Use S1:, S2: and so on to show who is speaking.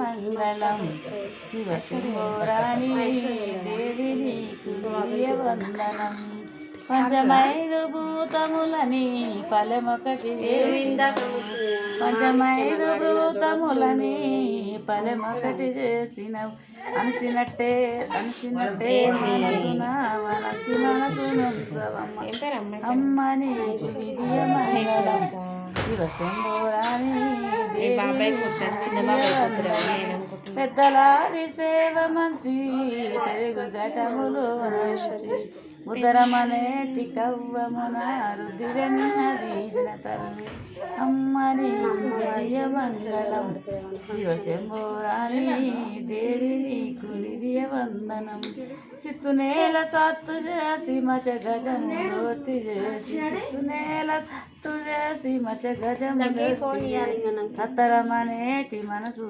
S1: మంగళం శివ శంభోరాణి దేవి నీకు వందనం. పంచమైదు భూతములని ఫలమొకటి పంచమైదు భూతములని ఫలమొకటి చేసినవు. అనిసినట్టే మనసున మనసునుంచవమ్మ అమ్మ నీకు విధియ మంగళం. శివ శంభోరాణి పెద్దలాది సేవ మంచి పెరుగు ఘటములు ఉదరమనేటి కవ్వమున రుదిరెన్న తీసిన తల్లి అమ్మ నీకు విధియ మంగళం. శివ శంభోరాణి దేవి నీకు విధియ వందనం. సిత్తునేల సత్తు చేసి మచ గజములోతి చేసి సిత్తునేల సత్తు చేసి మచ గజములోతి తత్తరమనేటి మనసు